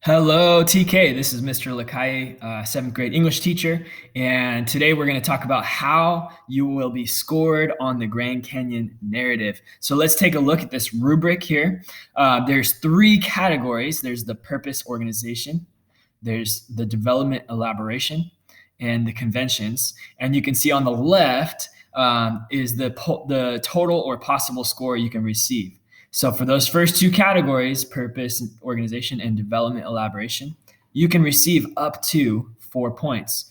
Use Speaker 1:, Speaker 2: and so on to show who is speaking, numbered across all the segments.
Speaker 1: Hello, TK. This is Mr. Lakai, seventh grade English teacher, and today we're going to talk about how you will be scored on the Grand Canyon narrative. So let's take a look at this rubric here. There's three categories. There's the purpose organization, there's the development elaboration, and the conventions. And you can see on the left is the total or possible score you can receive. So for those first two categories, purpose, organization, and development elaboration, you can receive up to 4 points.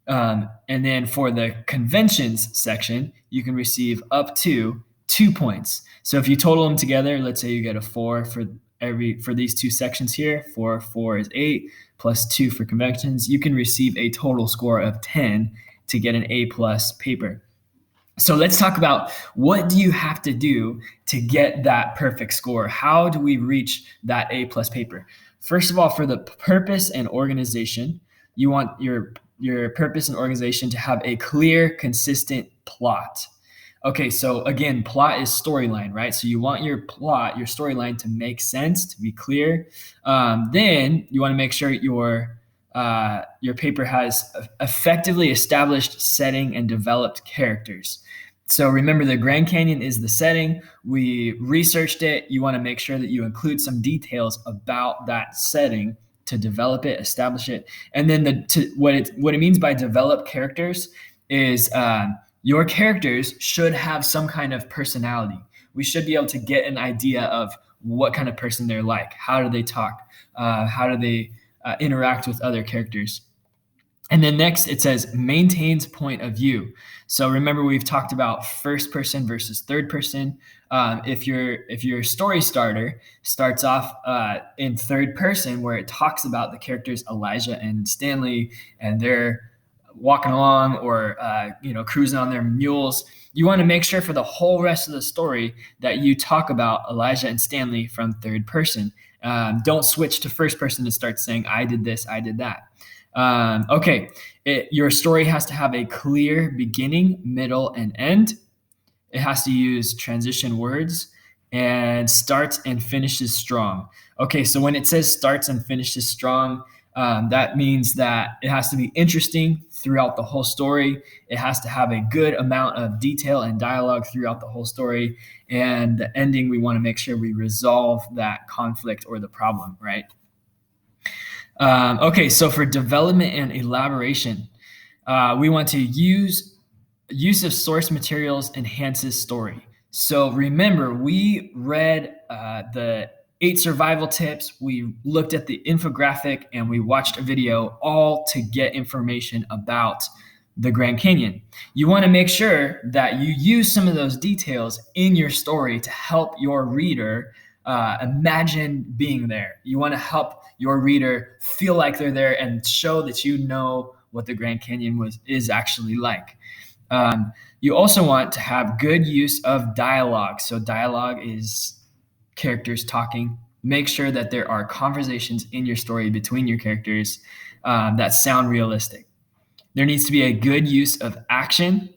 Speaker 1: And then for the conventions section, you can receive up to 2 points. So if you total them together, let's say you get a 4 for these two sections here, 4 is 8, plus 2 for conventions, you can receive a total score of 10 to get an A+ paper. So let's talk about what do you have to do to get that perfect score? How do we reach that A+ paper? First of all, for the purpose and organization, you want your purpose and organization to have a clear, consistent plot. Okay, so again, plot is storyline, right? So you want your plot, your storyline to make sense, to be clear. Then you want to make sure your paper has effectively established setting and developed characters. So remember, the Grand Canyon is the setting. We researched it. You want to make sure that you include some details about that setting to develop it, establish it. And then what it means by develop characters is your characters should have some kind of personality. We should be able to get an idea of what kind of person they're like. How do they talk? How do they interact with other characters? And then next it says maintains point of view. So remember, we've talked about first person versus third person. If your story starter starts off in third person, where it talks about the characters Elijah and Stanley, and they're walking along or cruising on their mules, you want to make sure for the whole rest of the story that you talk about Elijah and Stanley from third person. Don't switch to first person and start saying, I did this, I did that. Your story has to have a clear beginning, middle, and end. It has to use transition words and starts and finishes strong. Okay, so when it says starts and finishes strong, that means that it has to be interesting throughout the whole story. It has to have a good amount of detail and dialogue throughout the whole story. And the ending, we want to make sure we resolve that conflict or the problem, right? Okay, so for development and elaboration, we want to use of source materials enhances story. So remember, we read the 8 survival tips, we looked at the infographic, and we watched a video, all to get information about the Grand Canyon. You want to make sure that you use some of those details in your story to help your reader imagine being there. You want to help your reader feel like they're there and show that you know what the Grand Canyon is actually like. You also want to have good use of dialogue. So dialogue is characters talking. Make sure that there are conversations in your story between your characters that sound realistic. There needs to be a good use of action.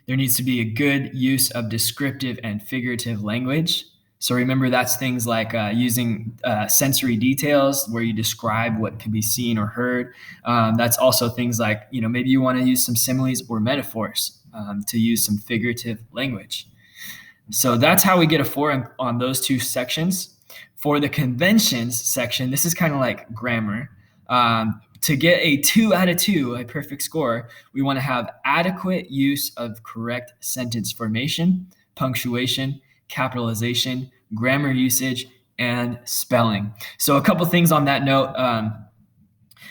Speaker 1: There needs to be a good use of descriptive and figurative language. So remember, that's things like using sensory details where you describe what can be seen or heard. That's also things like, maybe you want to use some similes or metaphors to use some figurative language. So that's how we get a 4 on those two sections. For the conventions section, this is kind of like grammar. To get a 2 out of 2, a perfect score, we want to have adequate use of correct sentence formation, punctuation, capitalization, grammar usage, and spelling. So a couple things on that note.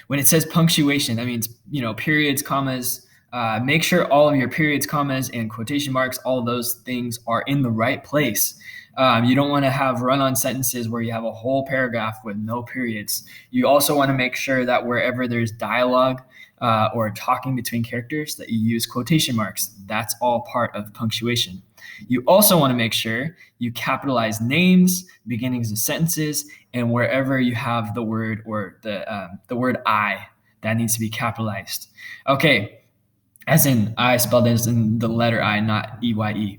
Speaker 1: When it says punctuation, that means, periods, commas. Make sure all of your periods, commas, and quotation marks, all those things are in the right place. You don't want to have run-on sentences where you have a whole paragraph with no periods. You also want to make sure that wherever there's dialogue or talking between characters, that you use quotation marks. That's all part of punctuation. You also want to make sure you capitalize names, beginnings of sentences, and wherever you have the word or the word I, that needs to be capitalized. Okay. As in I, spelled as in the letter I, not E-Y-E.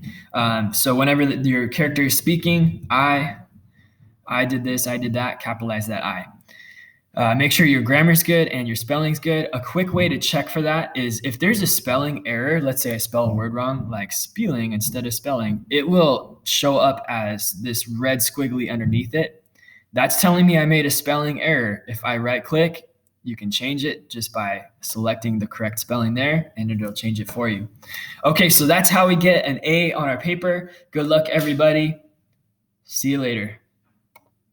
Speaker 1: So whenever your character is speaking, I did this, I did that, capitalize that I. Make sure your grammar's good and your spelling's good. A quick way to check for that is if there's a spelling error, let's say I spell a word wrong, like spelling instead of spelling, it will show up as this red squiggly underneath it. That's telling me I made a spelling error. If I right click, you can change it just by selecting the correct spelling there, and it'll change it for you. Okay, so that's how we get an A on our paper. Good luck, everybody. See you later.